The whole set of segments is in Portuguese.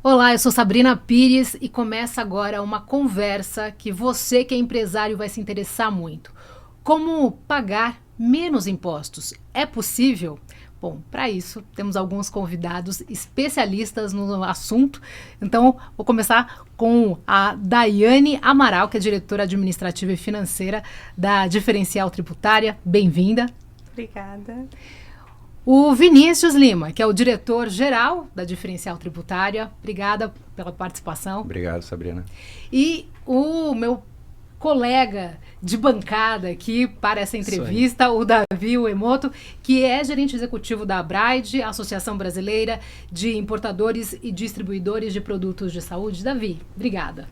Olá, eu sou Sabrina Pires e começa agora uma conversa que você que é empresário vai se interessar muito. Como pagar menos impostos? É possível? Bom, para isso temos alguns convidados especialistas no assunto. Então, vou começar com a Daiane Amaral, que é diretora administrativa e financeira da Diferencial Tributária. Bem-vinda. Obrigada. O Vinícius Lima, que é o diretor-geral da Diferencial Tributária. Obrigada pela participação. Obrigado, Sabrina. E o meu colega de bancada aqui para essa entrevista, o Davi Uemoto, que é gerente executivo da Abraide, Associação Brasileira de Importadores e Distribuidores de Produtos de Saúde. Davi, obrigada.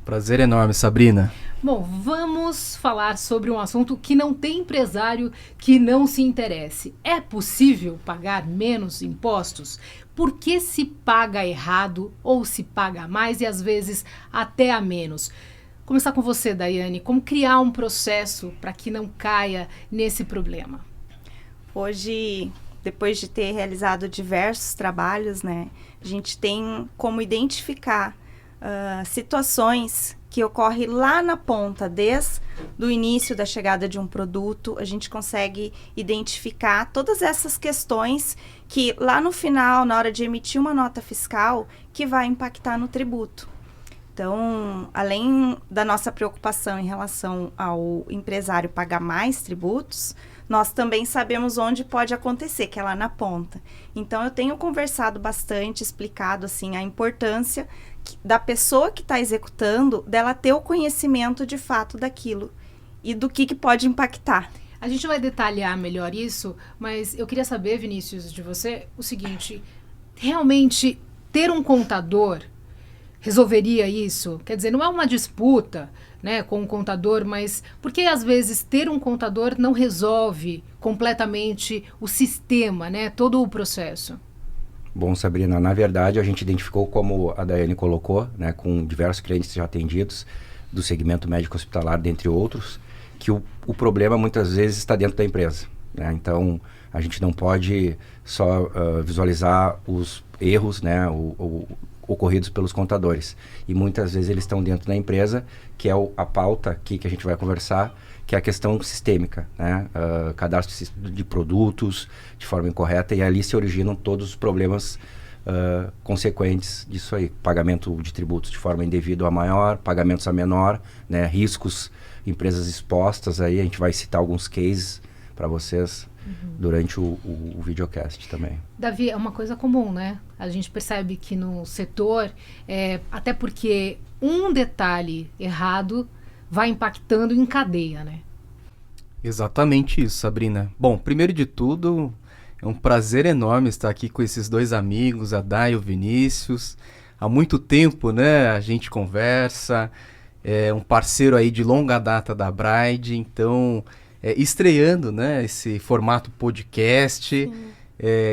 Prazer enorme, Sabrina. Bom, vamos falar sobre um assunto que não tem empresário que não se interesse. É possível pagar menos impostos? Por que se paga errado ou se paga a mais e às vezes até a menos? Começar com você, Daiane. Como criar um processo para que não caia nesse problema? Hoje, depois de ter realizado diversos trabalhos, né, a gente tem como identificar situações que ocorrem lá na ponta, desde o início da chegada de um produto. A gente consegue identificar todas essas questões que lá no final, na hora de emitir uma nota fiscal, que vai impactar no tributo. Então, além da nossa preocupação em relação ao empresário pagar mais tributos, nós também sabemos onde pode acontecer, que é lá na ponta. Então, eu tenho conversado bastante, explicado assim a importância da pessoa que está executando, dela ter o conhecimento de fato daquilo e do que pode impactar. A gente vai detalhar melhor isso, mas eu queria saber, Vinícius, de você, o seguinte: realmente ter um contador resolveria isso? Quer dizer, não é uma disputa, né, com o contador, mas porque às vezes ter um contador não resolve completamente o sistema, né, todo o processo? Bom, Sabrina, na verdade a gente identificou, como a Daiane colocou, né, com diversos clientes já atendidos do segmento médico hospitalar, dentre outros, que o problema muitas vezes está dentro da empresa, né? Então a gente não pode só visualizar os erros, né, ocorridos pelos contadores, e muitas vezes eles estão dentro da empresa, que é a pauta aqui que a gente vai conversar, que é a questão sistêmica, né? Cadastro de produtos de forma incorreta, e ali se originam todos os problemas consequentes disso aí. Pagamento de tributos de forma indevida a maior, pagamentos a menor, né? Riscos, empresas expostas, aí a gente vai citar alguns cases para vocês durante o videocast também. Davi, é uma coisa comum, né? A gente percebe que no setor, até porque um detalhe errado vai impactando em cadeia, né? Exatamente isso, Sabrina. Bom, primeiro de tudo, é um prazer enorme estar aqui com esses dois amigos, a Dai e o Vinícius. Há muito tempo, né, a gente conversa, é um parceiro aí de longa data da Abraide, então, estreando, né, esse formato podcast.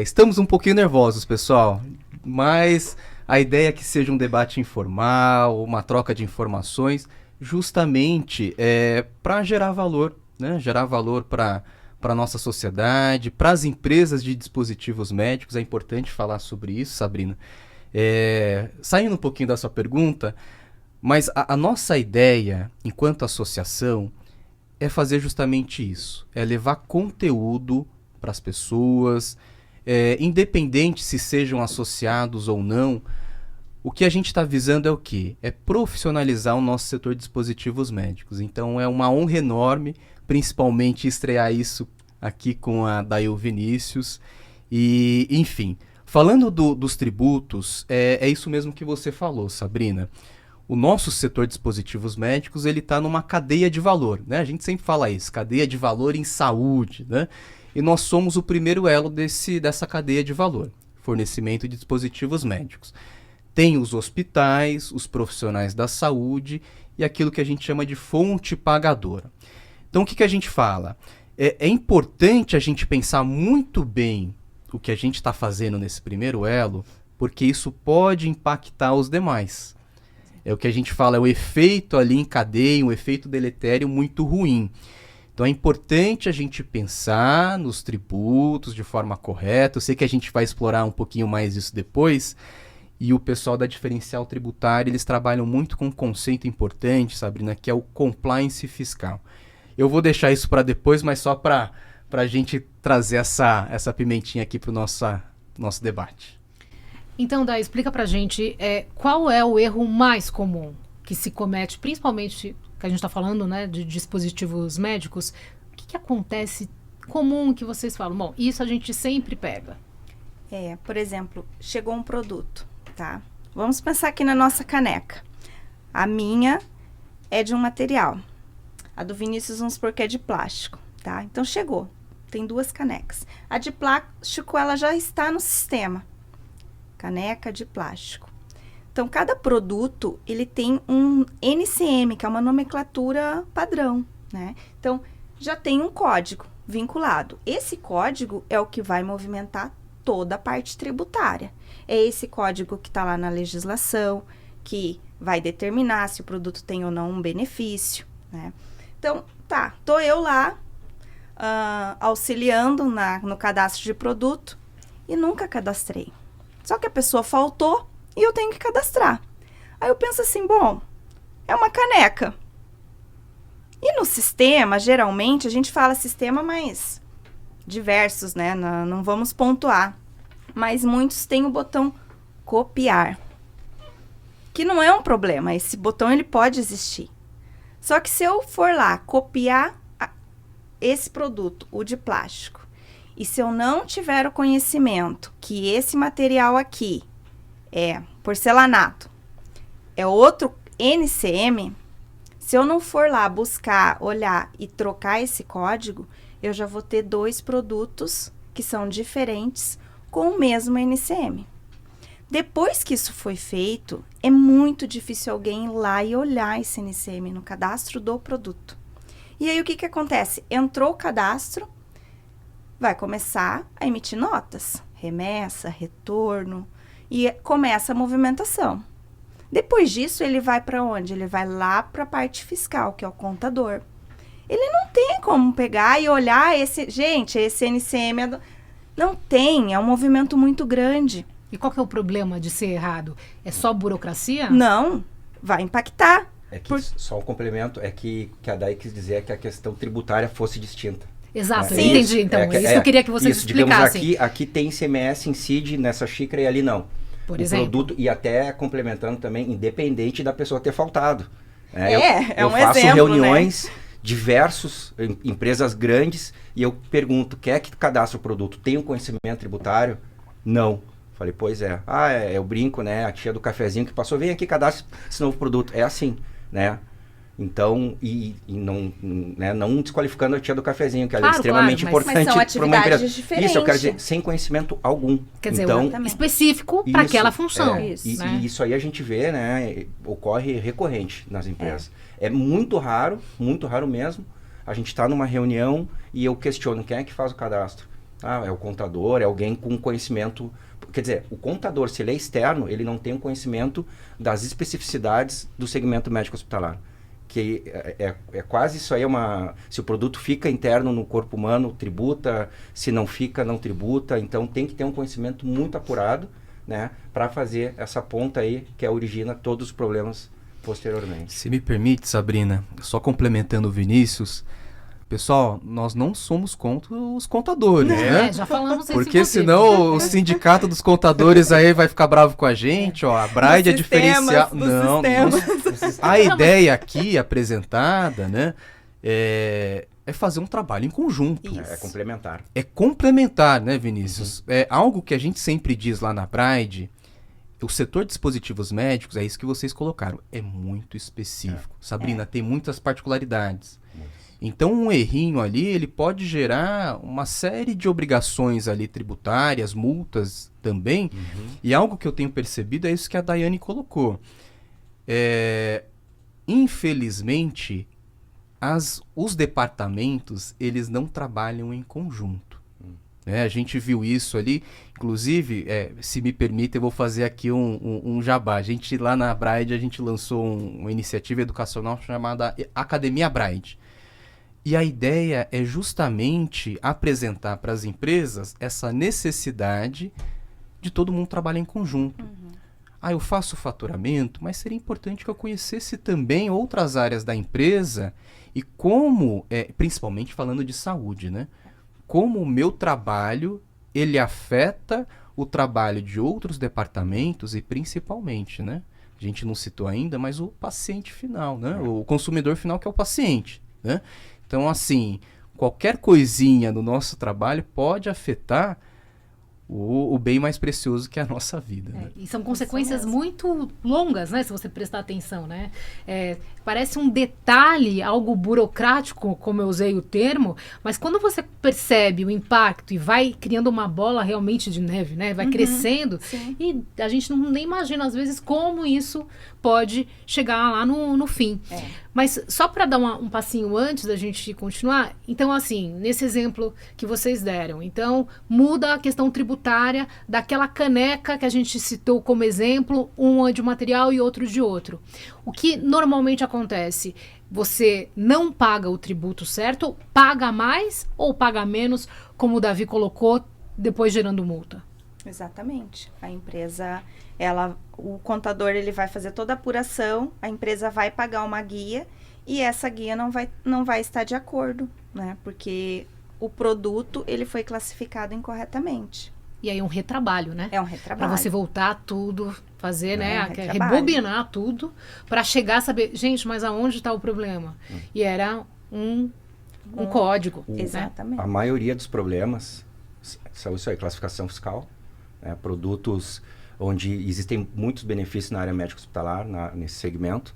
Estamos um pouquinho nervosos, pessoal, mas a ideia é que seja um debate informal, uma troca de informações, justamente para gerar valor, né? Gerar valor para a nossa sociedade, para as empresas de dispositivos médicos. É importante falar sobre isso, Sabrina. Saindo um pouquinho da sua pergunta, mas a nossa ideia, enquanto associação, é fazer justamente isso. É levar conteúdo para as pessoas, independente se sejam associados ou não. O que a gente está visando é o quê? É profissionalizar o nosso setor de dispositivos médicos. Então é uma honra enorme, principalmente estrear isso aqui com a Dail Vinícius. E, enfim, falando dos tributos, é isso mesmo que você falou, Sabrina. O nosso setor de dispositivos médicos, ele está numa cadeia de valor, né? A gente sempre fala isso, cadeia de valor em saúde, né? E nós somos o primeiro elo dessa cadeia de valor, fornecimento de dispositivos médicos. Tem os hospitais, os profissionais da saúde e aquilo que a gente chama de fonte pagadora. Então, o que a gente fala? É importante a gente pensar muito bem o que a gente está fazendo nesse primeiro elo, porque isso pode impactar os demais. É o que a gente fala, é o efeito ali em cadeia, um efeito deletério muito ruim. Então é importante a gente pensar nos tributos de forma correta. Eu sei que a gente vai explorar um pouquinho mais isso depois. e o pessoal da Diferencial Tributária, eles trabalham muito com um conceito importante, Sabrina, que é o compliance fiscal. Eu vou deixar isso para depois, mas só para a gente trazer essa pimentinha aqui para o nosso debate. Então, Day, explica pra gente qual é o erro mais comum que se comete, principalmente, que a gente está falando, né, de dispositivos médicos. O que acontece comum que vocês falam? Bom, isso a gente sempre pega. Por exemplo, chegou um produto, tá? Vamos pensar aqui na nossa caneca. A minha é de um material. A do Vinícius, vamos supor que é de plástico, tá? Então, chegou. Tem 2 canecas. A de plástico, ela já está no sistema. Caneca de plástico. Então, cada produto, ele tem um NCM, que é uma nomenclatura padrão, né? Então, já tem um código vinculado. Esse código é o que vai movimentar toda a parte tributária. É esse código que está lá na legislação, que vai determinar se o produto tem ou não um benefício, né? Então, tô eu lá, auxiliando no cadastro de produto e nunca cadastrei. Só que a pessoa faltou e eu tenho que cadastrar. Aí eu penso assim, bom, é uma caneca. E no sistema, geralmente, a gente fala sistema, mas diversos, né? Não vamos pontuar. Mas muitos têm o botão copiar. Que não é um problema, esse botão ele pode existir. Só que se eu for lá copiar esse produto, o de plástico, e se eu não tiver o conhecimento que esse material aqui é porcelanato, é outro NCM, se eu não for lá buscar, olhar e trocar esse código, eu já vou ter 2 produtos que são diferentes com o mesmo NCM. Depois que isso foi feito, é muito difícil alguém ir lá e olhar esse NCM no cadastro do produto. E aí, o que acontece? Entrou o cadastro, vai começar a emitir notas, remessa, retorno, e começa a movimentação. Depois disso, ele vai para onde? Ele vai lá para a parte fiscal, que é o contador. Ele não tem como pegar e olhar esse NCM... Não tem, é um movimento muito grande. E qual que é o problema de ser errado? É só burocracia? Não, vai impactar. Só um complemento é que a Day quis dizer que a questão tributária fosse distinta. Exato, eu entendi. Então, isso que eu queria que vocês explicassem. Digamos, aqui tem ICMS, incide nessa xícara e ali não. Por exemplo. Produto, e até complementando também, independente da pessoa ter faltado. Eu faço exemplo, reuniões, né? Diversos, empresas grandes, e eu pergunto, quer que cadastre o produto? Tem um conhecimento tributário? Não. Falei, pois é. Eu brinco, né? A tia do cafezinho que passou, vem aqui, cadastre esse novo produto. É assim, né? Então, não desqualificando a tia do cafezinho, que ela é extremamente importante para uma empresa. Diferentes. Isso, eu quero dizer, sem conhecimento algum. Quer dizer, então, específico para aquela função. Né? E isso aí a gente vê, né? Ocorre recorrente nas empresas. É muito raro mesmo. A gente está numa reunião e eu questiono quem é que faz o cadastro. É o contador, é alguém com conhecimento. Quer dizer, o contador, se ele é externo, ele não tem o conhecimento das especificidades do segmento médico hospitalar. Que é quase isso aí, se o produto fica interno no corpo humano, tributa, se não fica, não tributa. Então tem que ter um conhecimento muito apurado, né, para fazer essa ponta aí que origina todos os problemas posteriormente. Se me permite, Sabrina, só complementando o Vinícius, pessoal, nós não somos contra os contadores, né? Já falamos isso. Porque senão o sindicato dos contadores aí vai ficar bravo com a gente, a Braide é diferencial. Não, a ideia aqui apresentada, né, é fazer um trabalho em conjunto. É complementar. É complementar, né, Vinícius? É algo que a gente sempre diz lá na Braide. O setor de dispositivos médicos, é isso que vocês colocaram, é muito específico. Sabrina, tem muitas particularidades. Então, um errinho ali, ele pode gerar uma série de obrigações ali tributárias, multas também. E algo que eu tenho percebido é isso que a Daiane colocou. Infelizmente, os departamentos, eles não trabalham em conjunto. A gente viu isso ali, inclusive, se me permite, eu vou fazer aqui um jabá. A gente, lá na Braide, a gente lançou uma iniciativa educacional chamada Academia Braide. E a ideia é justamente apresentar para as empresas essa necessidade de todo mundo trabalhar em conjunto. eu faço faturamento, mas seria importante que eu conhecesse também outras áreas da empresa e como, principalmente falando de saúde, né? Como o meu trabalho, ele afeta o trabalho de outros departamentos e principalmente, né? A gente não citou ainda, mas o paciente final, né? O consumidor final, que é o paciente, né? Então, assim, qualquer coisinha no nosso trabalho pode afetar o bem mais precioso que é a nossa vida. Né? E são consequências muito longas, né? Se você prestar atenção, né? Parece um detalhe, algo burocrático, como eu usei o termo, mas quando você percebe o impacto e vai criando uma bola realmente de neve, né? Vai crescendo, sim. E a gente nem imagina, às vezes, como isso pode chegar lá no fim. Mas só para dar um passinho antes da gente continuar, então, assim, nesse exemplo que vocês deram, então, muda a questão tributária daquela caneca que a gente citou como exemplo, um é de um material e outro de outro. O que normalmente acontece? Você não paga o tributo certo, paga mais ou paga menos, como o Davi colocou, depois gerando multa? Exatamente. A empresa, o contador, ele vai fazer toda a apuração, a empresa vai pagar uma guia e essa guia não vai estar de acordo, né? Porque o produto, ele foi classificado incorretamente. E aí um retrabalho, né? É um retrabalho. Para você voltar tudo, fazer, né? retrabalho. Rebobinar tudo, para chegar a saber, gente, mas aonde está o problema? E era um código. Exatamente. A maioria dos problemas são isso aí, classificação fiscal, né, produtos onde existem muitos benefícios na área médico-hospitalar, nesse segmento.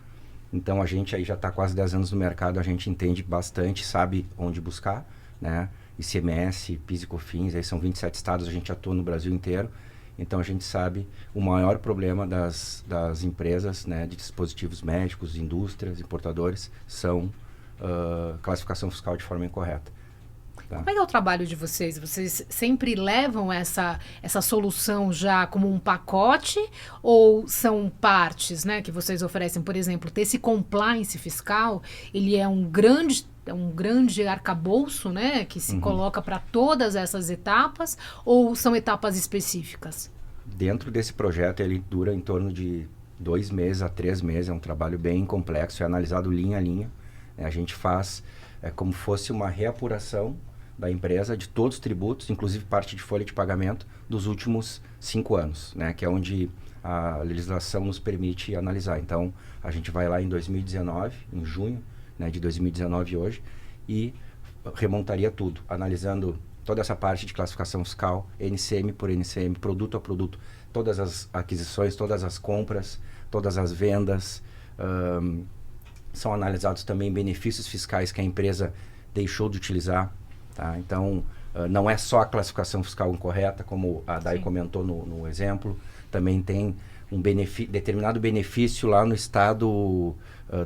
Então, a gente aí já está quase 10 anos no mercado, a gente entende bastante, sabe onde buscar, né? ICMS, PIS e COFINS, aí são 27 estados, a gente atua no Brasil inteiro. Então, a gente sabe o maior problema das empresas, né, de dispositivos médicos, indústrias, importadores, são classificação fiscal de forma incorreta. Tá. Como é que é o trabalho de vocês? Vocês sempre levam essa solução já como um pacote ou são partes, né, que vocês oferecem? Por exemplo, ter esse compliance fiscal, ele é um grande arcabouço, né, que se coloca para todas essas etapas ou são etapas específicas? Dentro desse projeto, ele dura em torno de 2 meses a 3 meses, é um trabalho bem complexo, é analisado linha a linha. A gente faz como fosse uma reapuração da empresa de todos os tributos, inclusive parte de folha de pagamento, dos últimos 5 anos, né, que é onde a legislação nos permite analisar. Então, a gente vai lá em 2019, em junho, né, de 2019 hoje, e remontaria tudo, analisando toda essa parte de classificação fiscal, NCM por NCM, produto a produto, todas as aquisições, todas as compras, todas as vendas, são analisados também benefícios fiscais que a empresa deixou de utilizar. Tá? Então, não é só a classificação fiscal incorreta, como a Dai comentou no exemplo, também tem um determinado benefício lá no estado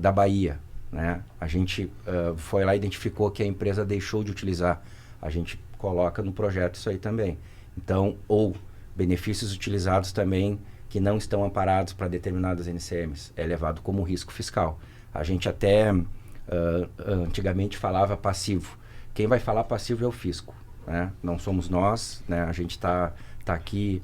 da Bahia. Né? A gente foi lá e identificou que a empresa deixou de utilizar. A gente coloca no projeto isso aí também. Então, ou benefícios utilizados também que não estão amparados para determinadas NCMs, é levado como risco fiscal. A gente até antigamente falava passivo. Quem vai falar passivo é o fisco, né? Não somos nós, né? A gente tá aqui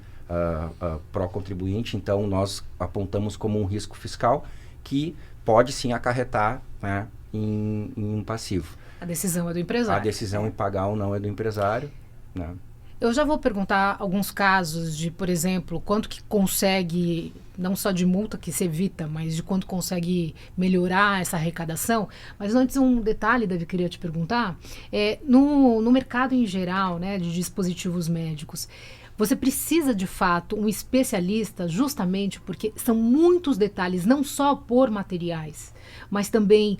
pró-contribuinte, então nós apontamos como um risco fiscal que pode sim acarretar, né, em um passivo. A decisão é do empresário. A decisão em pagar ou não é do empresário, né? Eu já vou perguntar alguns casos de, por exemplo, quanto que consegue, não só de multa que se evita, mas de quanto consegue melhorar essa arrecadação. Mas antes, um detalhe, Davi, queria te perguntar. No mercado em geral, né, de dispositivos médicos, você precisa, de fato, um especialista justamente porque são muitos detalhes, não só por materiais, mas também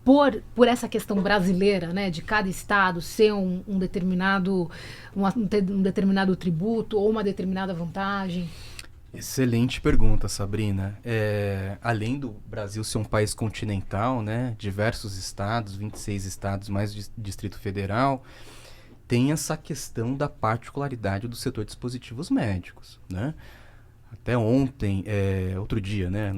por essa questão brasileira, né, de cada estado ser um determinado tributo ou uma determinada vantagem? Excelente pergunta, Sabrina. Além do Brasil ser um país continental, né, diversos estados, 26 estados mais Distrito Federal, tem essa questão da particularidade do setor de dispositivos médicos, né? Até ontem, outro dia, né,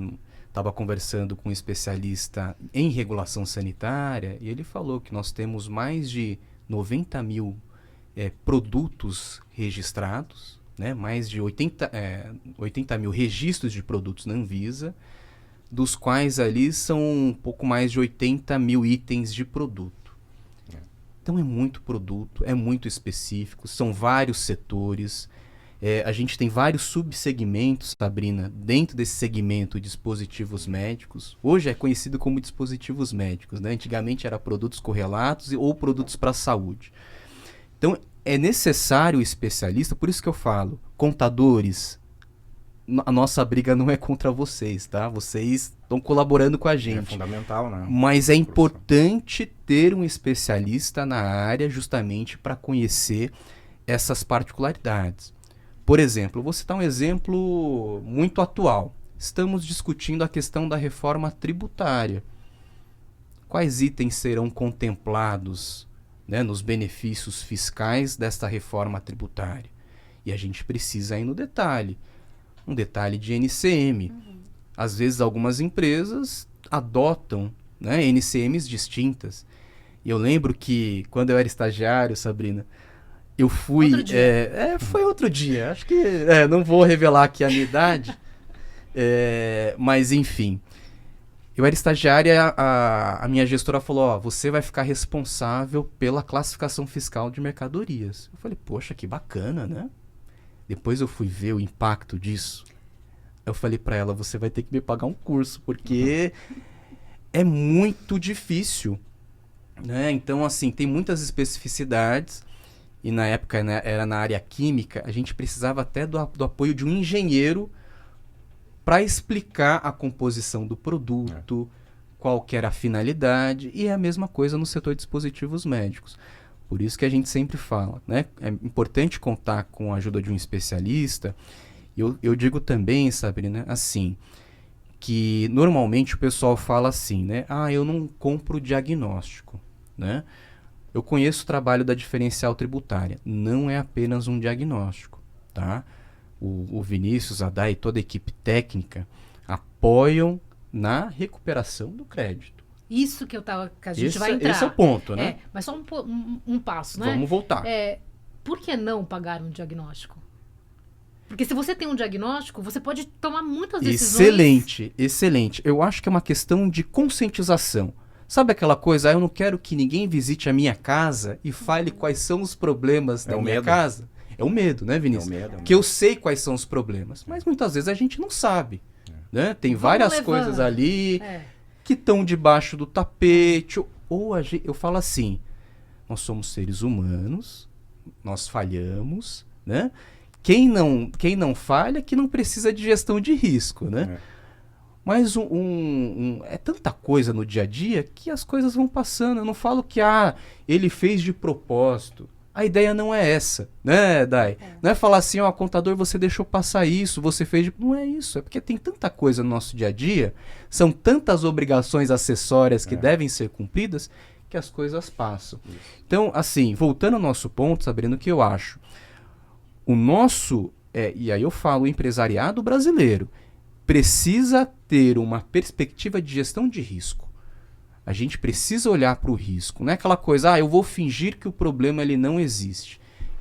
estava conversando com um especialista em regulação sanitária e ele falou que nós temos mais de 90 mil produtos registrados, né? Mais de 80 mil registros de produtos na Anvisa, dos quais ali são um pouco mais de 80 mil itens de produto. Então é muito produto, é muito específico, são vários setores. A gente tem vários subsegmentos, Sabrina, dentro desse segmento de dispositivos médicos. Hoje é conhecido como dispositivos médicos, né? Antigamente era produtos correlatos ou produtos para a saúde. Então é necessário o especialista, por isso que eu falo, contadores, a nossa briga não é contra vocês, tá? Vocês estão colaborando com a gente. É fundamental, né? Mas é importante ter um especialista na área justamente para conhecer essas particularidades. Por exemplo, vou citar um exemplo muito atual. Estamos discutindo a questão da reforma tributária. Quais itens serão contemplados, né, nos benefícios fiscais desta reforma tributária? E a gente precisa ir no detalhe. Um detalhe de NCM. Às vezes algumas empresas adotam, né, NCMs distintas. E eu lembro que quando eu era estagiário, Sabrina, eu fui... foi outro dia. Acho que... não vou revelar aqui a minha idade. Mas, enfim. Eu era estagiário e a minha gestora falou, ó, você vai ficar responsável pela classificação fiscal de mercadorias. Eu falei, poxa, que bacana, né? Depois eu fui ver o impacto disso. Eu falei para ela, você vai ter que me pagar um curso, porque é muito difícil, né? Então, assim, tem muitas especificidades. E na época, né, era na área química, a gente precisava até do apoio de um engenheiro para explicar a composição do produto, qual que era a finalidade, e é a mesma coisa no setor de dispositivos médicos. Por isso que a gente sempre fala, né? É importante contar com a ajuda de um especialista. Eu digo também, Sabrina, assim, que normalmente o pessoal fala assim, né? Ah, eu não compro diagnóstico, né? Eu conheço o trabalho da diferencial tributária. Não é apenas um diagnóstico, tá? O Vinícius, a Day e toda a equipe técnica apoiam na recuperação do crédito. Isso que a gente vai entrar. Esse é o ponto, né? Mas só um passo, né? Vamos voltar. Por que não pagar um diagnóstico? Porque se você tem um diagnóstico, você pode tomar muitas decisões. Excelente. Eu acho que é uma questão de conscientização. Sabe aquela coisa, eu não quero que ninguém visite a minha casa e fale quais são os problemas da minha casa? É o medo, né, Vinícius? Porque eu sei quais são os problemas, mas muitas vezes a gente não sabe. Né? Tem várias coisas ali que estão debaixo do tapete. Eu falo assim, nós somos seres humanos, nós falhamos, né? Quem não falha, que não precisa de gestão de risco, né? Mas é tanta coisa no dia a dia que as coisas vão passando. Eu não falo que ele fez de propósito. A ideia não é essa, né, Day? Não é falar assim, contador, você deixou passar isso, você fez... Não é isso, é porque tem tanta coisa no nosso dia a dia, são tantas obrigações acessórias que devem ser cumpridas, que as coisas passam. Isso. Então, assim, voltando ao nosso ponto, Sabrina, o que eu acho? O nosso, e aí eu falo, o empresariado brasileiro, precisa ter uma perspectiva de gestão de risco. A gente precisa olhar para o risco. Não é aquela coisa, eu vou fingir que o problema ele não existe.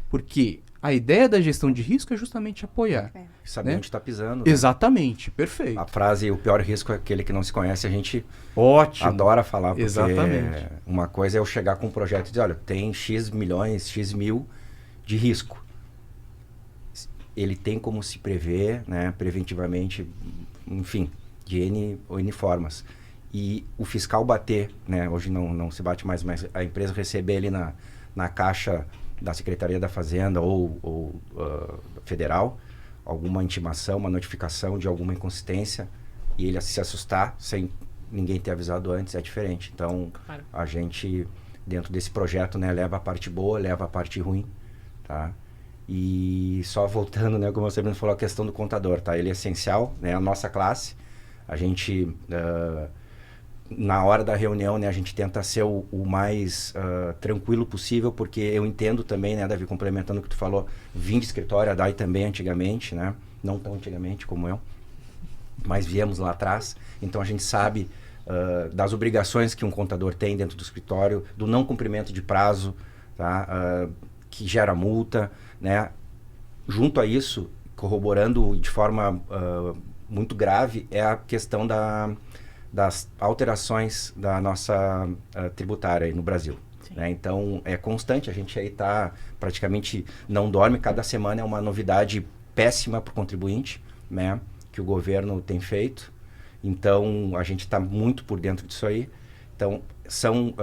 Porque a ideia da gestão de risco é justamente apoiar. Saber onde está pisando. Exatamente, perfeito. A frase, o pior risco é aquele que não se conhece, a gente adora falar. Porque exatamente. Uma coisa é eu chegar com um projeto e dizer, olha, tem X milhões, X mil de risco. Ele tem como se prever, né, preventivamente, enfim, de N formas. E o fiscal bater, né, hoje não se bate mais, mas a empresa receber ali na caixa da Secretaria da Fazenda ou federal, alguma intimação, uma notificação de alguma inconsistência, e ele se assustar sem ninguém ter avisado antes, é diferente. Então, claro, a gente, dentro desse projeto, né, leva a parte boa, leva a parte ruim, tá? E só voltando, né, como você mesmo falou, a questão do contador, tá? Ele é essencial, né, a nossa classe, a gente... na hora da reunião, né, a gente tenta ser o mais tranquilo possível, porque eu entendo também, né, Davi, complementando o que tu falou, vim de escritório, a Dai também antigamente, né, não tão antigamente como eu, mas viemos lá atrás, então a gente sabe das obrigações que um contador tem dentro do escritório, do não cumprimento de prazo, tá, que gera multa, né, junto a isso, corroborando de forma muito grave, é a questão das alterações da nossa tributária aí no Brasil. Né? Então, é constante, a gente aí praticamente não dorme, cada semana é uma novidade péssima para o contribuinte, né? Que o governo tem feito. Então, a gente está muito por dentro disso aí. Então, são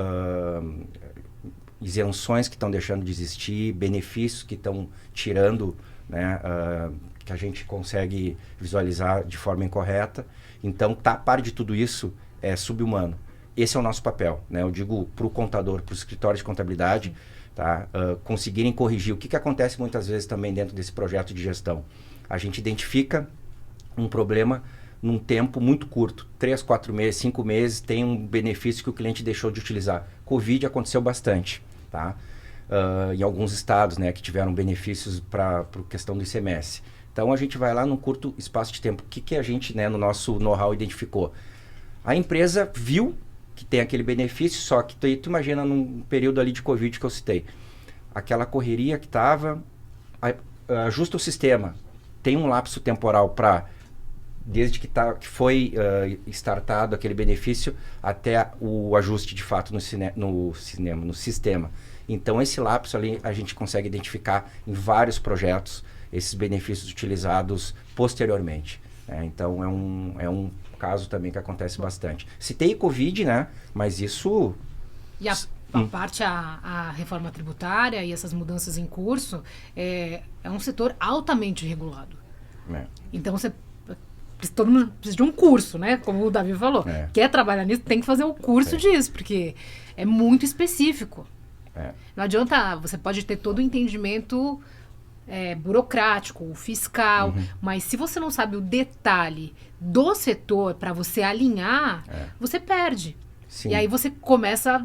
isenções que estão deixando de existir, benefícios que estão tirando, né? Que a gente consegue visualizar de forma incorreta. Então, a par de tudo isso é sub-humano. Esse é o nosso papel, né? Eu digo para o contador, para os escritórios de contabilidade, tá? Conseguirem corrigir. O que acontece muitas vezes também dentro desse projeto de gestão? A gente identifica um problema num tempo muito curto, 3, 4 meses, 5 meses, tem um benefício que o cliente deixou de utilizar. Covid aconteceu bastante, tá? Em alguns estados, né, que tiveram benefícios para a questão do ICMS. Então, a gente vai lá num curto espaço de tempo. O que a gente, né, no nosso know-how, identificou? A empresa viu que tem aquele benefício, só que tu imagina num período ali de Covid que eu citei. Aquela correria que estava, ajusta o sistema. Tem um lapso temporal para, desde que foi startado aquele benefício até o ajuste de fato no sistema. Então, esse lapso ali a gente consegue identificar em vários projetos esses benefícios utilizados posteriormente. Né? Então, é um caso também que acontece bastante. Citei Covid, né? Mas isso... E a parte, a reforma tributária e essas mudanças em curso, é um setor altamente regulado. Então, todo mundo precisa de um curso, né? Como o Davi falou. Quer trabalhar nisso, tem que fazer o curso disso, porque é muito específico. Não adianta, você pode ter todo o entendimento burocrático, fiscal, mas se você não sabe o detalhe do setor para você alinhar, você perde. Sim. E aí você começa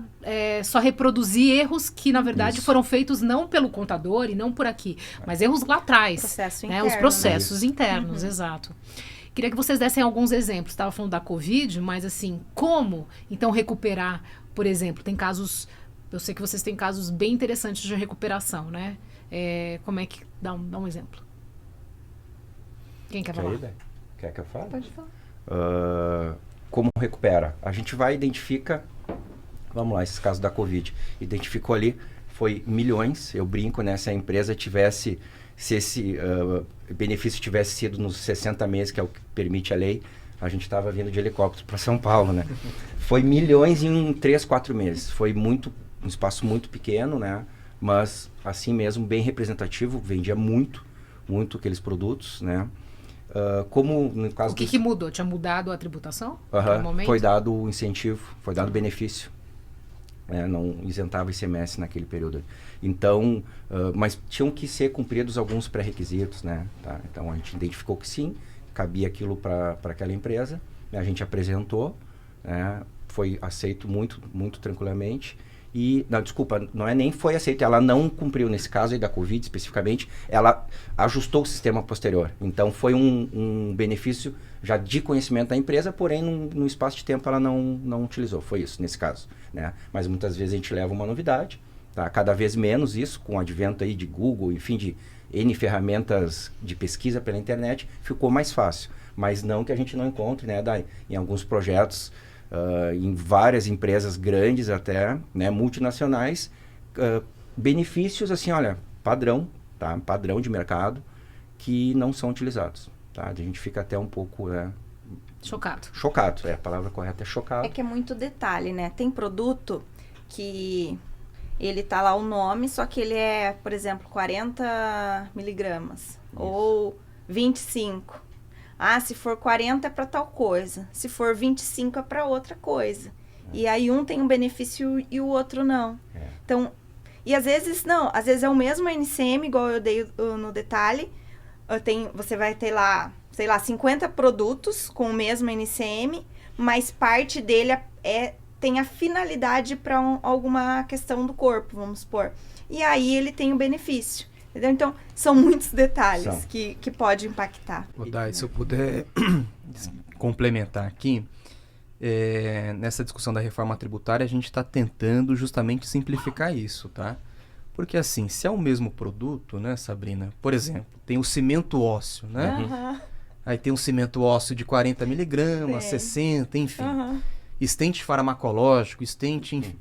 só reproduzir erros que, na verdade, foram feitos não pelo contador e não por aqui, mas erros lá atrás. Processo né? interno, Os processos internos, exato. Queria que vocês dessem alguns exemplos. Estava falando da Covid, mas assim, como então recuperar, por exemplo, tem casos, eu sei que vocês têm casos bem interessantes de recuperação, né? Como é que... Dá um exemplo. Quem quer falar? Quer que eu fale? Pode falar. Como recupera? A gente identifica, vamos lá, esse caso da Covid, identificou ali, foi milhões, eu brinco, né, se a empresa tivesse, se esse benefício tivesse sido nos 60 meses, que é o que permite a lei, a gente estava vindo de helicóptero para São Paulo, né? Foi milhões em 3, 4 meses, foi um espaço muito pequeno, né? Mas assim mesmo, bem representativo, vendia muito aqueles produtos, né? Como no caso o que mudou? Tinha mudado a tributação? Foi dado o incentivo, foi dado o benefício. Não isentava ICMS naquele período. Então, mas tinham que ser cumpridos alguns pré-requisitos, né? Tá? Então, a gente identificou que sim, cabia aquilo para aquela empresa, a gente apresentou, né? Foi aceito muito tranquilamente. E, não nem foi aceito, ela não cumpriu nesse caso aí da Covid especificamente, ela ajustou o sistema posterior. Então, foi um benefício já de conhecimento da empresa, porém, no espaço de tempo ela não utilizou. Foi isso, nesse caso. Né? Mas muitas vezes a gente leva uma novidade, tá? Cada vez menos isso, com o advento aí de Google, enfim, de N ferramentas de pesquisa pela internet, ficou mais fácil. Mas não que a gente não encontre, né, em alguns projetos, em várias empresas grandes até, né, multinacionais, benefícios assim, olha, padrão, tá? Padrão de mercado que não são utilizados, tá? A gente fica até um pouco chocado, a palavra correta é chocado. É que é muito detalhe, né? Tem produto que ele tá lá o nome, só que ele é, por exemplo, 40 miligramas ou 25. Se for 40 é para tal coisa. Se for 25 é para outra coisa. E aí um tem um benefício e o outro não. Então, e às vezes não. Às vezes é o mesmo NCM, igual eu dei no detalhe. Você vai ter lá, sei lá, 50 produtos com o mesmo NCM, mas parte dele tem a finalidade para alguma questão do corpo, vamos supor. E aí ele tem o benefício. Entendeu? Então, são muitos detalhes que pode impactar. Dai, se eu puder complementar aqui, nessa discussão da reforma tributária, a gente está tentando justamente simplificar isso, tá? Porque assim, se é o mesmo produto, né, Sabrina? Por exemplo, tem o cimento ósseo, né? Aham. Aí tem um cimento ósseo de 40 miligramas, Tem. 60, enfim. Aham. Estente farmacológico, estente, enfim.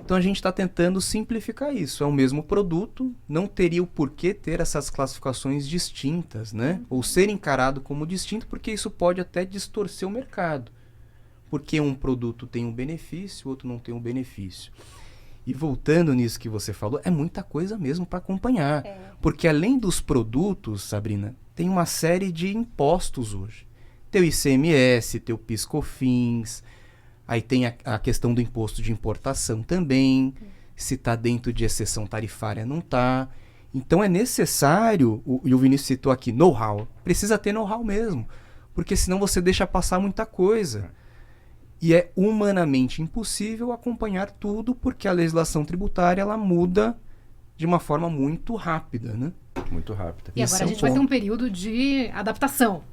Então a gente está tentando simplificar isso. É o mesmo produto, não teria o porquê ter essas classificações distintas, né? Ou ser encarado como distinto, porque isso pode até distorcer o mercado. Porque um produto tem um benefício, o outro não tem um benefício. E voltando nisso que você falou, é muita coisa mesmo para acompanhar. Porque além dos produtos, Sabrina, tem uma série de impostos hoje. Tem o ICMS, tem o PIS/COFINS, aí tem a questão do imposto de importação também, se está dentro de exceção tarifária, não está. Então é necessário, e o Vinícius citou aqui, know-how. Precisa ter know-how mesmo, porque senão você deixa passar muita coisa. E é humanamente impossível acompanhar tudo, porque a legislação tributária ela muda de uma forma muito rápida, né? Muito rápida. E Esse agora é a o gente vai ter ponto. um período de adaptação.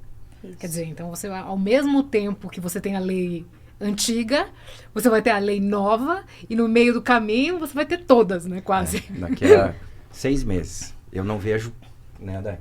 Isso. Quer dizer, então você vai, ao mesmo tempo que você tem a lei antiga, você vai ter a lei nova, e no meio do caminho você vai ter todas, né? Quase. Daqui a 6 meses. Eu não vejo, né,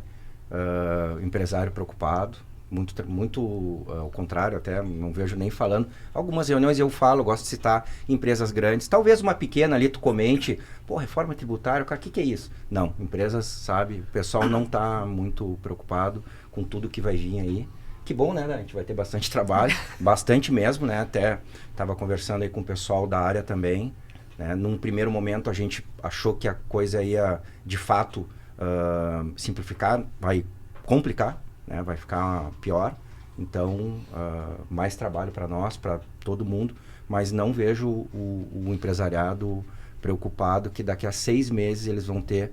empresário preocupado. Muito ao contrário, até não vejo nem falando. Algumas reuniões eu falo, gosto de citar empresas grandes. Talvez uma pequena ali tu comente, pô, reforma tributária, cara, o que é isso? Não, empresas, sabe, o pessoal não está muito preocupado com tudo que vai vir aí. Que bom, né? A gente vai ter bastante trabalho, bastante mesmo, né? Até estava conversando aí com o pessoal da área também, né? Num primeiro momento a gente achou que a coisa ia, de fato, simplificar, vai complicar, né? Vai ficar pior. Então, mais trabalho para nós, para todo mundo, mas não vejo o empresariado preocupado que daqui a 6 meses eles vão ter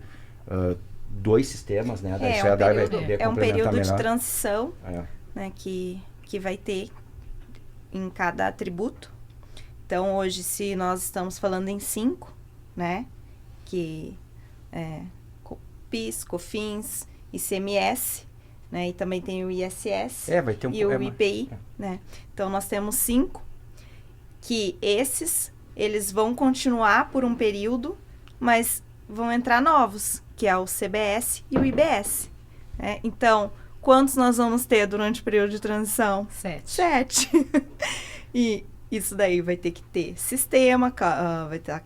2 sistemas, né? Daí isso a Dai vai poder é um complementar período de melhor. transição, É. né, que vai ter em cada tributo. Então, hoje, se nós estamos falando em 5, né, que é PIS, COFINS, ICMS, né, e também tem o ISS Vai ter e o IPI, né. Então, nós temos 5, que esses, eles vão continuar por um período, mas vão entrar novos, que é o CBS e o IBS, né. Então, quantos nós vamos ter durante o período de transição? 7. 7. E isso daí vai ter que ter sistema, vai estar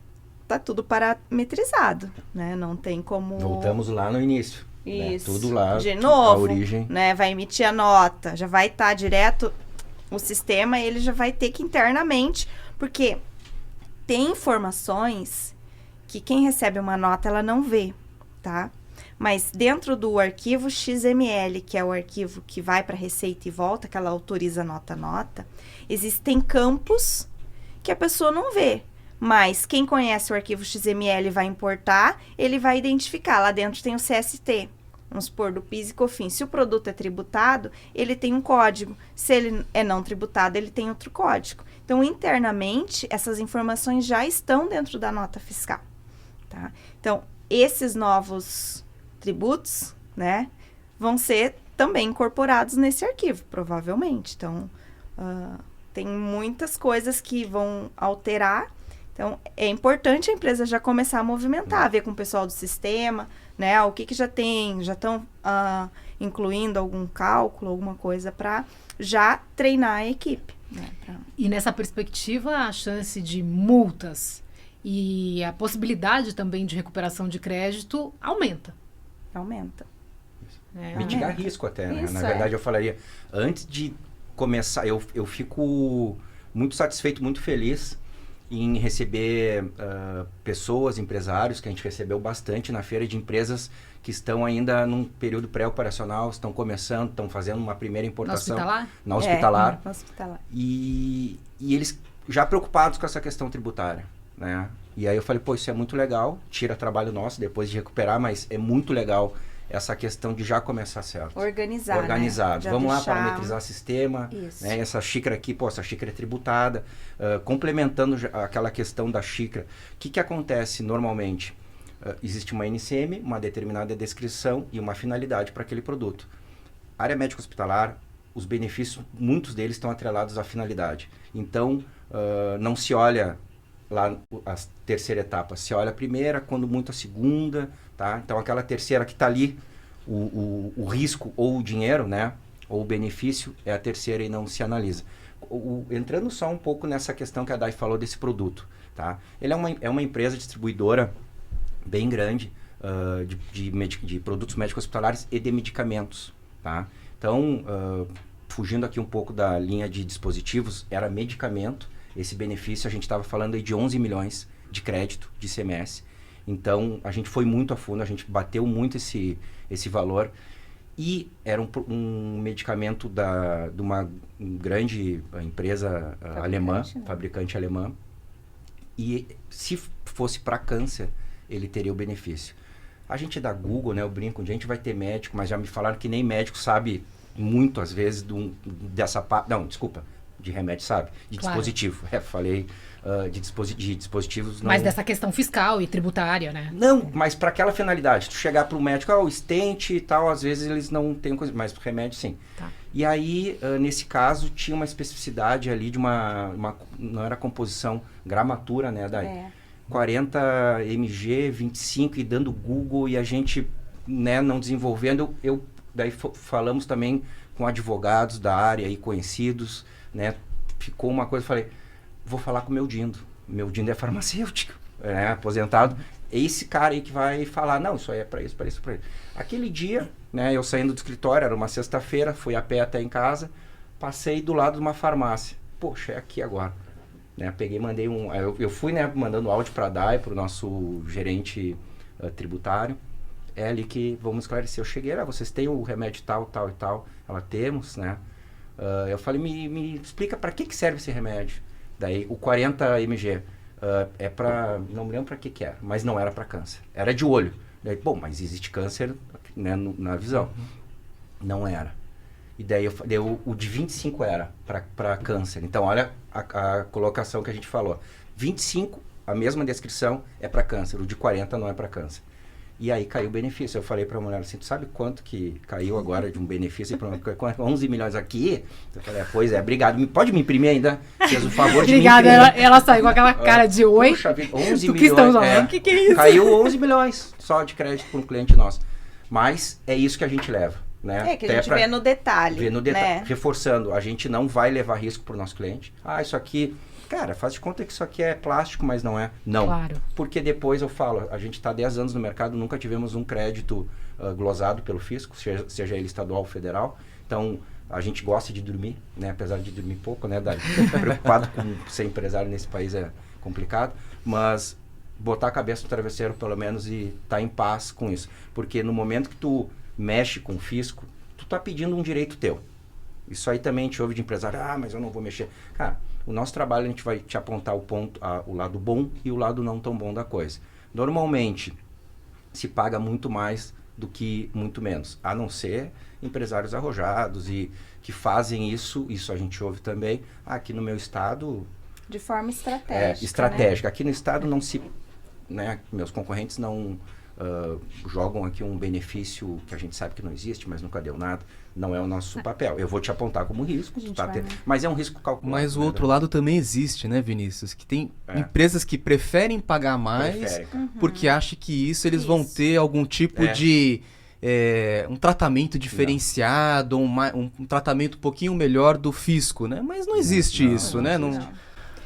tá tudo parametrizado, né? Não tem como... Voltamos lá no início. Isso. Né? Tudo lá, de novo, a origem. né? Vai emitir a nota, já vai estar direto o sistema, ele já vai ter que internamente, porque tem informações que quem recebe uma nota, ela não vê, tá? Mas dentro do arquivo XML, que é o arquivo que vai para a Receita e volta, que ela autoriza nota a nota, existem campos que a pessoa não vê. Mas quem conhece o arquivo XML e vai importar, ele vai identificar. Lá dentro tem o CST, vamos supor, do PIS e COFINS. Se o produto é tributado, ele tem um código. Se ele é não tributado, ele tem outro código. Então, internamente, essas informações já estão dentro da nota fiscal, tá? Então, esses novos tributos, né, vão ser também incorporados nesse arquivo, provavelmente. Então, tem muitas coisas que vão alterar. Então, é importante a empresa já começar a movimentar, ver com o pessoal do sistema, né, o que já tem, já estão incluindo algum cálculo, alguma coisa para já treinar a equipe. Né, E nessa perspectiva, a chance de multas e a possibilidade também de recuperação de crédito aumenta. Aumenta. Mitigar risco até, né? Isso, Na verdade, eu falaria, antes de começar, eu fico muito satisfeito, muito feliz em receber pessoas, empresários, que a gente recebeu bastante na feira, de empresas que estão ainda num período pré-operacional, estão começando, estão fazendo uma primeira importação. Na hospitalar? Na hospitalar. E eles já preocupados com essa questão tributária, né? E aí eu falei, pô, isso é muito legal, tira trabalho nosso depois de recuperar, mas é muito legal essa questão de já começar certo. Organizado. Né? Vamos lá parametrizar sistema. Isso. Né? Essa xícara aqui, pô, essa xícara é tributada. Complementando aquela questão da xícara. O que acontece normalmente? Existe uma NCM, uma determinada descrição e uma finalidade para aquele produto. Área médica hospitalar, os benefícios, muitos deles estão atrelados à finalidade. Então, não se olha lá a terceira etapa, se olha a primeira, quando muito a segunda, tá? Então aquela terceira que está ali, o risco ou o dinheiro, né? Ou o benefício é a terceira e não se analisa. Entrando só um pouco nessa questão que a Dai falou desse produto, tá? Ele é uma empresa distribuidora bem grande de produtos médicos hospitalares e de medicamentos, tá? Então, fugindo aqui um pouco da linha de dispositivos, era medicamento. Esse benefício a gente estava falando aí de 11 milhões de crédito de ICMS. Então, a gente foi muito a fundo, a gente bateu muito esse valor. E era um medicamento de uma grande empresa alemã, né? fabricante alemã. E se fosse para câncer, ele teria o benefício. A gente dá Google, né? Eu brinco, a gente vai ter médico, mas já me falaram que nem médico sabe muito, às vezes, dessa parte. Não, desculpa, de remédio sabe, de dispositivo. Falei de dispositivos. Não... Mas dessa questão fiscal e tributária, né? Não, mas para aquela finalidade, tu chegar para o médico, o stent e tal, às vezes eles não têm coisa, mas remédio sim. Tá. E aí, nesse caso, tinha uma especificidade ali de não era composição, gramatura, né, daí. 40 mg, 25 e dando Google e a gente, né, não desenvolvendo. Daí falamos também com advogados da área e conhecidos, né, ficou uma coisa, falei, vou falar com o meu Dindo é farmacêutico, aposentado, é esse cara aí que vai falar, não, isso aí é para isso, para isso, para isso. Aquele dia, né, eu saindo do escritório, era uma sexta-feira, fui a pé até em casa, passei do lado de uma farmácia, poxa, é aqui agora. Né, peguei, mandei eu fui, né, mandando áudio para a DAI, para o nosso gerente tributário, é ali que vamos esclarecer. Eu cheguei, vocês têm o remédio tal, tal e tal, ela temos, né, eu falei, me explica para que serve esse remédio. Daí o 40 mg é para, não me lembro para que era, mas não era para câncer, era de olho. Daí, bom, mas existe câncer, né, na visão. Não era. E daí o de 25 era para câncer. Então, olha a colocação que a gente falou. 25, a mesma descrição, é para câncer. O de 40 não é para câncer. E aí caiu o benefício. Eu falei para a mulher assim, tu sabe quanto que caiu agora de um benefício? 11 milhões aqui? Eu falei, pois é, obrigado. Pode me imprimir ainda? Fez o favor de Obrigada, me imprimir. ela saiu com aquela cara de oi. Puxa, 11 do milhões. que estamos falando? Que é isso? Caiu 11 milhões só de crédito para um cliente nosso. Mas é isso que a gente leva. Né? Que a gente vê no detalhe. Vê no detalhe. Né? Reforçando, a gente não vai levar risco para o nosso cliente. Isso aqui... Cara, faz de conta que isso aqui é plástico, mas não é. Não. Claro. Porque depois eu falo, a gente está 10 anos no mercado, nunca tivemos um crédito glosado pelo fisco, seja ele estadual ou federal. Então, a gente gosta de dormir, né? Apesar de dormir pouco, né, Dai? Preocupado com ser empresário nesse país é complicado. Mas botar a cabeça no travesseiro, pelo menos, e estar em paz com isso. Porque no momento que tu mexe com o fisco, tu tá pedindo um direito teu. Isso aí também a gente ouve de empresário, mas eu não vou mexer. Cara, o nosso trabalho a gente vai te apontar o lado bom e o lado não tão bom da coisa. Normalmente, se paga muito mais do que muito menos, a não ser empresários arrojados e que fazem isso a gente ouve também. Aqui no meu estado... De forma estratégica. Estratégica. Né? Aqui no estado não se... Né, meus concorrentes não... jogam aqui um benefício que a gente sabe que não existe, mas nunca deu nada. Não é o nosso papel. Eu vou te apontar como risco, mas é um risco calculado. Mas o outro lado também existe, né, Vinícius? Que tem empresas que preferem pagar mais porque acham que eles vão ter algum tipo de um tratamento diferenciado, um tratamento um pouquinho melhor do fisco, né? Mas não existe isso, né?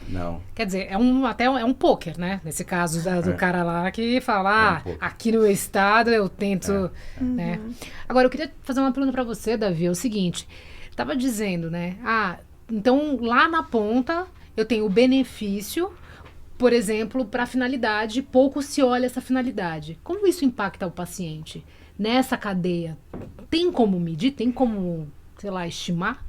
Não. Quer dizer, até um pôquer, né? Nesse caso do cara lá que fala, aqui no meu estado eu tento, né? Agora, eu queria fazer uma pergunta para você, Davi, é o seguinte, tava dizendo, né? Então lá na ponta eu tenho o benefício, por exemplo, para finalidade, pouco se olha essa finalidade. Como isso impacta o paciente? Nessa cadeia, tem como medir? Tem como, sei lá, estimar?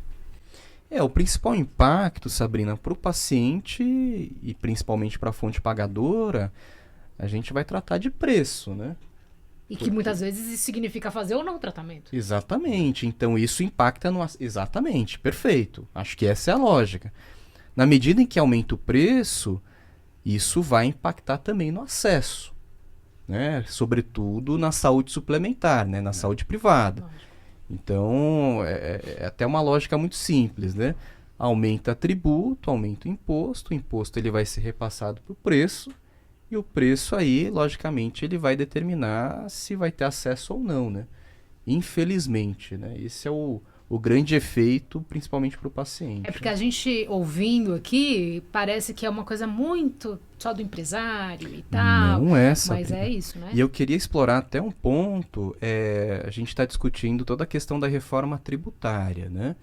O principal impacto, Sabrina, para o paciente e principalmente para a fonte pagadora, a gente vai tratar de preço, né? E que muitas vezes isso significa fazer ou não o tratamento. Exatamente. Então isso impacta no... Exatamente, perfeito. Acho que essa é a lógica. Na medida em que aumenta o preço, isso vai impactar também no acesso, né? Sobretudo na saúde suplementar, né? Na saúde privada. Lógico. Então, é até uma lógica muito simples, né? Aumenta tributo, aumenta o imposto ele vai ser repassado para o preço, e o preço aí, logicamente, ele vai determinar se vai ter acesso ou não, né? Infelizmente, né? Esse é o grande efeito, principalmente para o paciente. É porque a gente, ouvindo aqui, parece que é uma coisa muito só do empresário e tal. Não é, mas Sabrina. é isso, né? E eu queria explorar até um ponto, a gente está discutindo toda a questão da reforma tributária, né?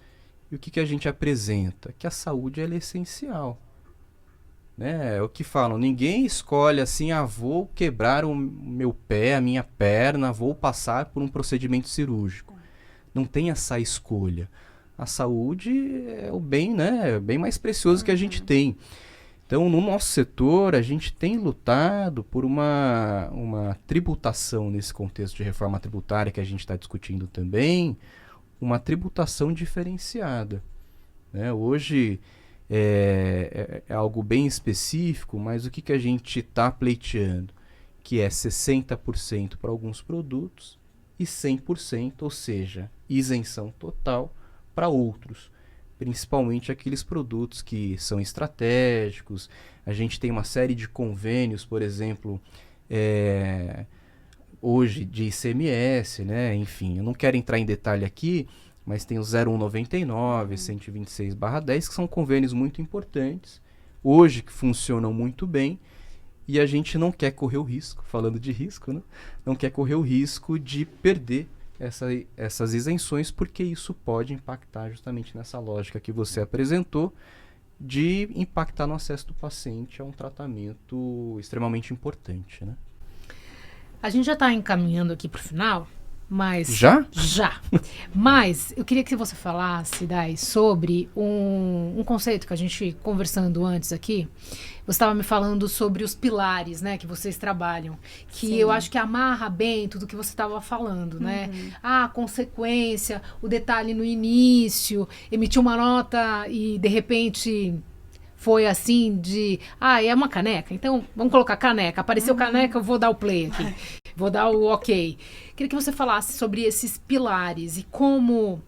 E o que a gente apresenta? Que a saúde ela é essencial. Né? É o que falam, ninguém escolhe assim, vou quebrar o meu pé, a minha perna, vou passar por um procedimento cirúrgico. Não tem essa escolha. A saúde é o bem, né? É o bem mais precioso que a gente tem. Então, no nosso setor, a gente tem lutado por uma tributação nesse contexto de reforma tributária que a gente está discutindo também, uma tributação diferenciada. Né? Hoje é algo bem específico, mas o que a gente está pleiteando? Que é 60% para alguns produtos e 100%, ou seja, isenção total para outros. Principalmente aqueles produtos que são estratégicos. A gente tem uma série de convênios, por exemplo, hoje de ICMS, né? Enfim, eu não quero entrar em detalhe aqui, mas tem o 0199, 126/10, que são convênios muito importantes, hoje que funcionam muito bem, e a gente não quer correr o risco, falando de risco, né? Não quer correr o risco de perder essas isenções, porque isso pode impactar justamente nessa lógica que você apresentou, de impactar no acesso do paciente a um tratamento extremamente importante, né? A gente já está encaminhando aqui para o final, mas... Já? Já. Mas eu queria que você falasse, Dai, sobre um conceito que a gente, conversando antes aqui, você estava me falando sobre os pilares, né, que vocês trabalham, que Sim. eu acho que amarra bem tudo que você estava falando, né? A consequência, o detalhe no início, emitir uma nota e, de repente... Foi assim de... é uma caneca? Então, vamos colocar caneca. Apareceu caneca, eu vou dar o play aqui. Vou dar o ok. Queria que você falasse sobre esses pilares e como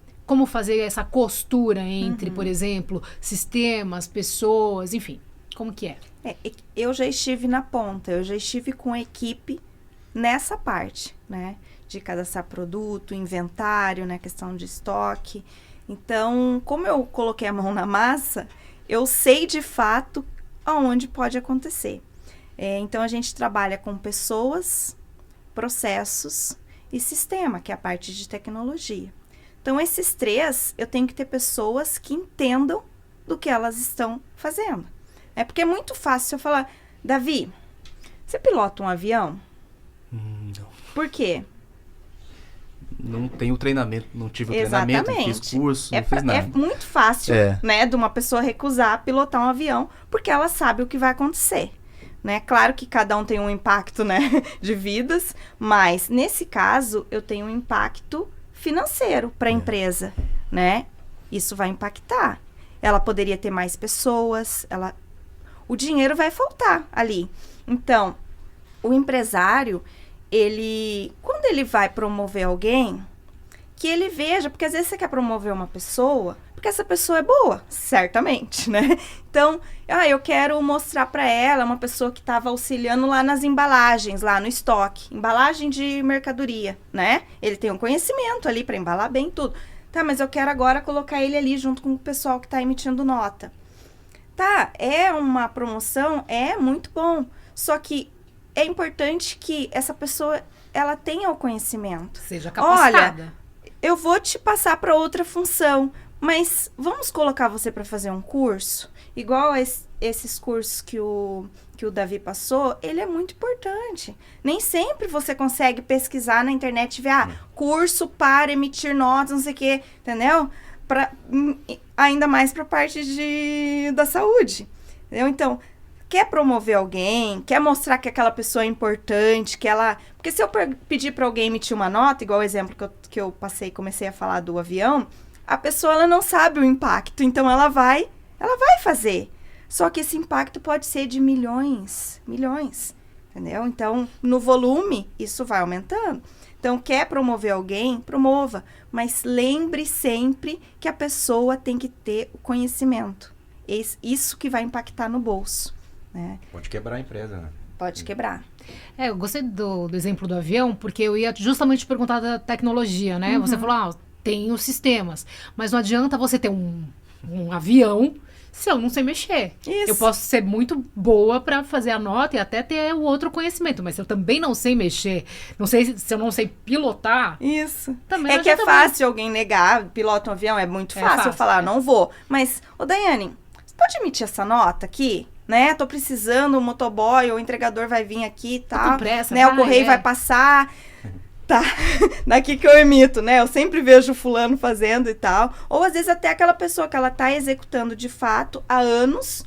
fazer essa costura entre, por exemplo, sistemas, pessoas, enfim. Como que é? Eu já estive na ponta, eu já estive com equipe nessa parte, né? De cadastrar produto, inventário, né? Questão de estoque. Então, como eu coloquei a mão na massa... Eu sei de fato aonde pode acontecer. Então, a gente trabalha com pessoas, processos e sistema, que é a parte de tecnologia. Então, esses três, eu tenho que ter pessoas que entendam do que elas estão fazendo. Porque é muito fácil eu falar, Davi, você pilota um avião? Não. Por quê? Não tenho treinamento, não tive o treinamento, não fiz curso, não fiz nada. É muito fácil, né, de uma pessoa recusar pilotar um avião, porque ela sabe o que vai acontecer, né? Claro que cada um tem um impacto, né, de vidas, mas nesse caso eu tenho um impacto financeiro para a empresa, né? Isso vai impactar. Ela poderia ter mais pessoas, o dinheiro vai faltar ali. Então, o empresário, quando ele vai promover alguém, que ele veja, porque às vezes você quer promover uma pessoa, porque essa pessoa é boa, certamente, né? Então, eu quero mostrar para ela uma pessoa que estava auxiliando lá nas embalagens, lá no estoque, embalagem de mercadoria, né? Ele tem um conhecimento ali para embalar bem tudo. Tá, mas eu quero agora colocar ele ali junto com o pessoal que está emitindo nota. Tá, é uma promoção, é muito bom, só que é importante que essa pessoa, ela tenha o conhecimento. Seja capacitada. Olha, eu vou te passar para outra função, mas vamos colocar você para fazer um curso? Igual esses cursos que o Davi passou, ele é muito importante. Nem sempre você consegue pesquisar na internet e ver, curso para emitir notas, não sei o quê, entendeu? Ainda mais para a parte da saúde. Entendeu? Então... Quer promover alguém, quer mostrar que aquela pessoa é importante, Porque se eu pedir para alguém emitir uma nota, igual o exemplo que eu passei, comecei a falar do avião, a pessoa ela não sabe o impacto, então ela vai fazer. Só que esse impacto pode ser de milhões, entendeu? Então, no volume, isso vai aumentando. Então, quer promover alguém? Promova. Mas lembre sempre que a pessoa tem que ter o conhecimento. Isso que vai impactar no bolso, né? Pode quebrar a empresa, né? Pode quebrar. Eu gostei do exemplo do avião, porque eu ia justamente perguntar da tecnologia, né? Você falou, tem os sistemas, mas não adianta você ter um avião se eu não sei mexer. Isso. Eu posso ser muito boa para fazer a nota e até ter o outro conhecimento, mas se eu também não sei mexer, não sei se eu não sei pilotar, Isso. também É não que é adianta fácil alguém negar, pilota um avião, é muito fácil, fácil, eu falar, não vou. Mas, ô Daiane, você pode emitir essa nota aqui? Né? Tô precisando, o motoboy ou o entregador vai vir aqui e tal. com pressa, né? O vai, correio vai passar. Tá, daqui que eu emito, né? Eu sempre vejo fulano fazendo e tal. Ou às vezes até aquela pessoa que ela tá executando de fato há anos,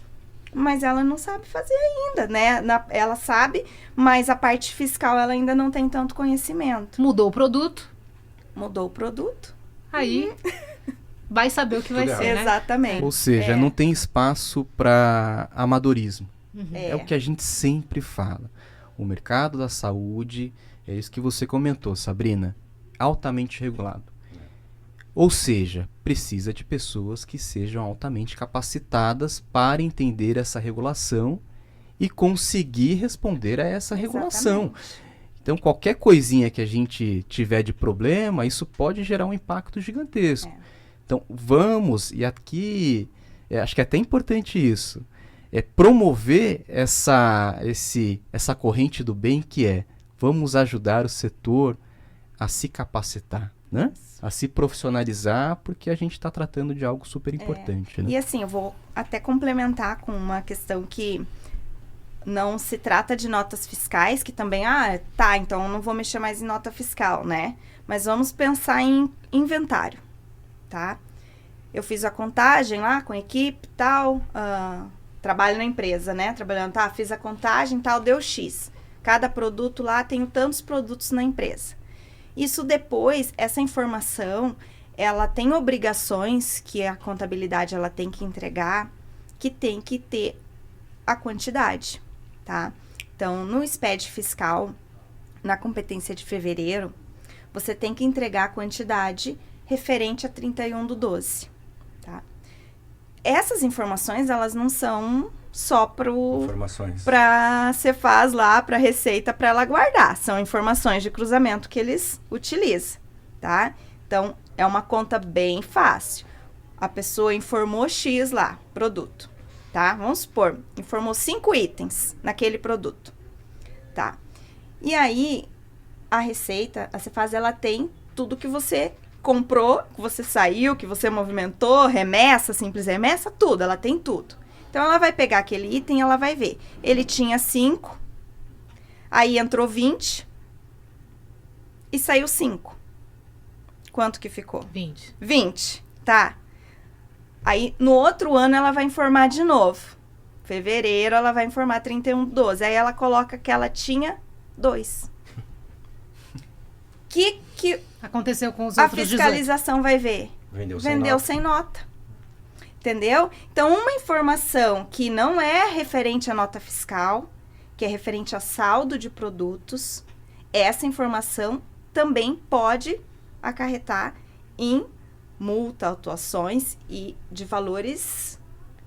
mas ela não sabe fazer ainda, né? Ela sabe, mas a parte fiscal ela ainda não tem tanto conhecimento. Mudou o produto, Mudou o produto. aí vai saber o que vai Tudo ser, errado. né? Exatamente. Ou seja, não tem espaço para amadorismo. É o que a gente sempre fala. O mercado da saúde, é isso que você comentou, Sabrina, altamente regulado. Ou seja, precisa de pessoas que sejam altamente capacitadas para entender essa regulação e conseguir responder a essa regulação. Então, qualquer coisinha que a gente tiver de problema, isso pode gerar um impacto gigantesco. Então, vamos, e aqui, acho que é até importante isso, promover essa corrente do bem que vamos ajudar o setor a se capacitar, né? A se profissionalizar, porque a gente está tratando de algo super importante. Né? E assim, eu vou até complementar com uma questão que não se trata de notas fiscais, que também, então eu não vou mexer mais em nota fiscal, né? Mas vamos pensar em inventário, tá? Eu fiz a contagem lá com a equipe e tal, trabalho na empresa, né? Trabalhando, fiz a contagem e tal, deu X. Cada produto lá, tenho tantos produtos na empresa. Isso depois, essa informação, ela tem obrigações que a contabilidade ela tem que entregar, que tem que ter a quantidade, tá? Então, no SPED fiscal, na competência de fevereiro, você tem que entregar a quantidade referente a 31/12, tá? Essas informações, elas não são só para Cefaz lá, para Receita, para ela guardar. São informações de cruzamento que eles utilizam, tá? Então, é uma conta bem fácil. A pessoa informou X lá, produto, tá? Vamos supor, informou 5 itens naquele produto, tá? E aí, a Receita, a Cefaz, ela tem tudo que você comprou, que você saiu, que você movimentou, remessa, simples remessa, tudo, ela tem tudo. Então, ela vai pegar aquele item e ela vai ver. Ele tinha 5, aí entrou 20 e saiu 5. Quanto que ficou? 20, tá. Aí, no outro ano, ela vai informar de novo. Fevereiro, ela vai informar 31/12. Aí, ela coloca que ela tinha 2. Que aconteceu com os a outros 18? fiscalização vai ver? Vendeu sem nota. Entendeu? Então, uma informação que não é referente à nota fiscal, que é referente a saldo de produtos, essa informação também pode acarretar em multa, autuações e de valores,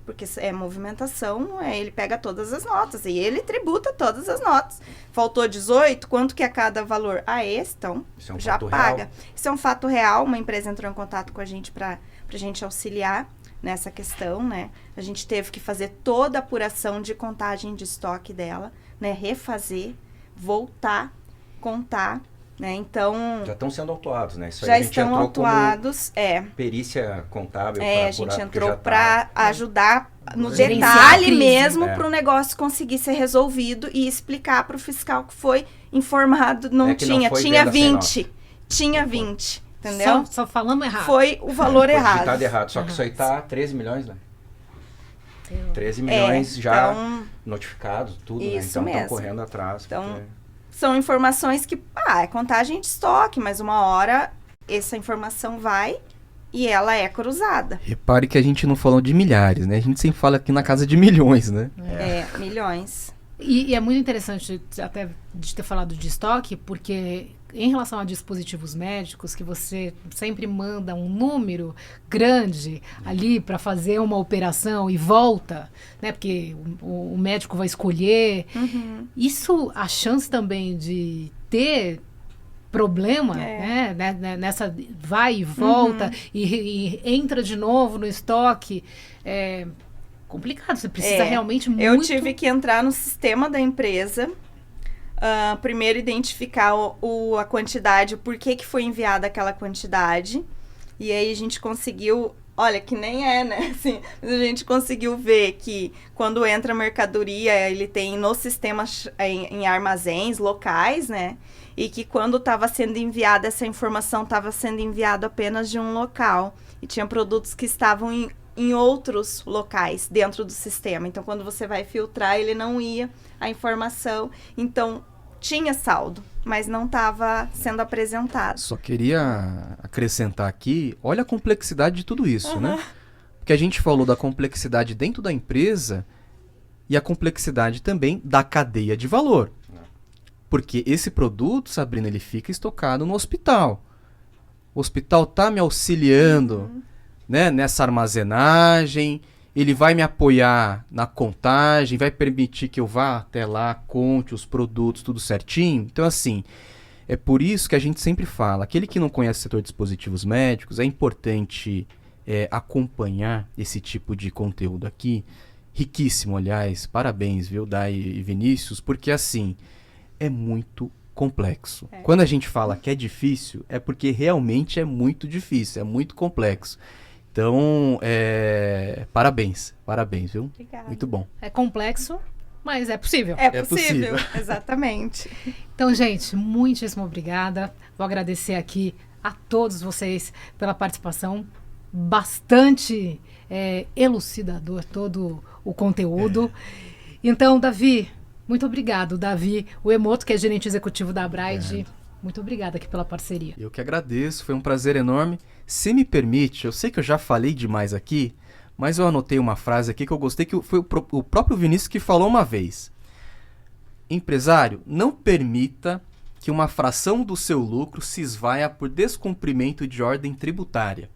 porque é movimentação, ele pega todas as notas e ele tributa todas as notas. Faltou 18, quanto que é cada valor? Esse, então, já paga. Isso é um fato real, uma empresa entrou em contato com a gente para a gente auxiliar nessa questão, né? A gente teve que fazer toda a apuração de contagem de estoque dela, né? Refazer, voltar, contar, né? Então... Já estão sendo autuados, né? Isso já aí a gente estão autuados, perícia contábil. A gente entrou para ajudar no gerenciar detalhe mesmo para o negócio conseguir ser resolvido e explicar para o fiscal que foi informado, tinha 20. Tinha 20. Entendeu? Só falamos errado. Foi o valor errado. Digitado errado. Só que isso aí tá 13 milhões, né? 13 milhões já notificados, tudo, né? Então estão correndo atrás. Então, são informações que, é contagem de estoque, mas uma hora essa informação vai e ela é cruzada. Repare que a gente não falou de milhares, né? A gente sempre fala aqui na casa de milhões, né? Milhões. E é muito interessante até de ter falado de estoque, porque em relação a dispositivos médicos, que você sempre manda um número grande ali para fazer uma operação e volta, né? Porque o médico vai escolher. Isso, a chance também de ter problema, né? Nessa vai e volta e entra de novo no estoque, é complicado. Você precisa realmente muito... Eu tive que entrar no sistema da empresa, primeiro identificar a quantidade, por que foi enviada aquela quantidade, e aí a gente conseguiu, olha, que nem né, assim, a gente conseguiu ver que quando entra mercadoria, ele tem no sistema em armazéns locais, né, e que quando estava sendo enviada essa informação, estava sendo enviado apenas de um local, e tinha produtos que estavam em outros locais dentro do sistema. Então, quando você vai filtrar, ele não ia a informação. Então, tinha saldo, mas não estava sendo apresentado. Só queria acrescentar aqui, olha a complexidade de tudo isso, né? Porque a gente falou da complexidade dentro da empresa e a complexidade também da cadeia de valor. Porque esse produto, Sabrina, ele fica estocado no hospital. O hospital está me auxiliando, né, nessa armazenagem, ele vai me apoiar na contagem, vai permitir que eu vá até lá, conte os produtos, tudo certinho. Então, assim, é por isso que a gente sempre fala, aquele que não conhece o setor de dispositivos médicos, é importante acompanhar esse tipo de conteúdo aqui. Riquíssimo, aliás, parabéns, viu, Day e Vinícius, porque, assim, é muito complexo. Quando a gente fala que é difícil, é porque realmente é muito difícil, é muito complexo. Então, parabéns, viu? Obrigada. Muito bom. É complexo, mas é possível. É possível, exatamente. Então, gente, muitíssimo obrigada. Vou agradecer aqui a todos vocês pela participação. Bastante elucidador todo o conteúdo. Então, Davi, muito obrigado. Davi Uemoto, que é gerente executivo da Abraide. Muito obrigada aqui pela parceria. Eu que agradeço, foi um prazer enorme. Se me permite, eu sei que eu já falei demais aqui, mas eu anotei uma frase aqui que eu gostei, que foi o próprio Vinícius que falou uma vez. Empresário, não permita que uma fração do seu lucro se esvaia por descumprimento de ordem tributária.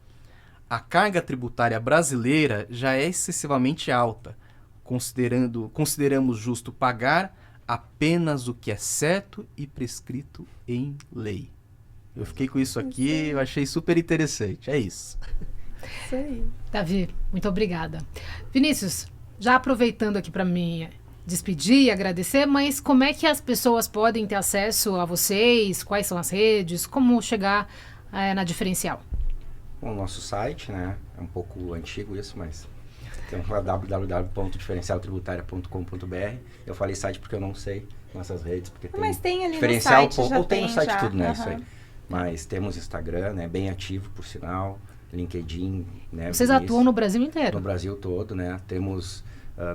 A carga tributária brasileira já é excessivamente alta. Consideramos justo pagar apenas o que é certo e prescrito em lei. Eu fiquei com isso aqui, eu achei super interessante. É isso. Isso aí. Davi, muito obrigada. Vinícius, já aproveitando aqui para me despedir e agradecer, mas como é que as pessoas podem ter acesso a vocês? Quais são as redes? Como chegar na Diferencial? Bom, o nosso site, né? É um pouco antigo isso, mas temos lá www.diferencialtributária.com.br. Eu falei site porque eu não sei nossas redes, porque mas tem ali Diferencial, no site, já tem no site já. tudo, né? Isso aí. Mas temos Instagram, né? Bem ativo, por sinal. LinkedIn, né? Vocês atuam no Brasil inteiro? No Brasil todo, né? Temos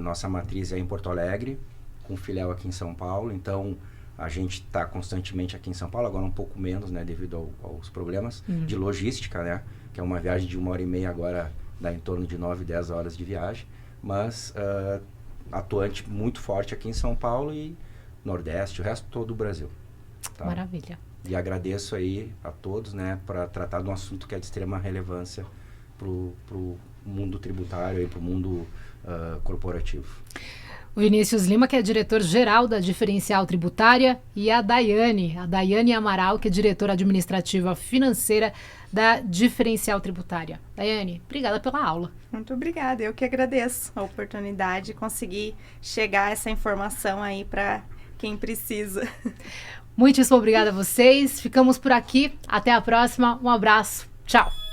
nossa matriz em Porto Alegre, com filial aqui em São Paulo. Então, a gente está constantemente aqui em São Paulo, agora um pouco menos, né? Devido aos problemas de logística, né? Que é uma viagem de 1h30, agora dá em torno de 9, 10 horas de viagem. Mas atuante muito forte aqui em São Paulo e Nordeste, o resto todo o Brasil. Tá? Maravilha. E agradeço aí a todos, né, para tratar de um assunto que é de extrema relevância para o mundo tributário e para o mundo corporativo. O Vinícius Lima, que é diretor-geral da Diferencial Tributária, e a Daiane Amaral, que é diretora administrativa financeira da Diferencial Tributária. Daiane, obrigada pela aula. Muito obrigada, eu que agradeço a oportunidade de conseguir chegar essa informação aí para quem precisa. Muitíssimo obrigada a vocês. Ficamos por aqui. Até a próxima. Um abraço. Tchau.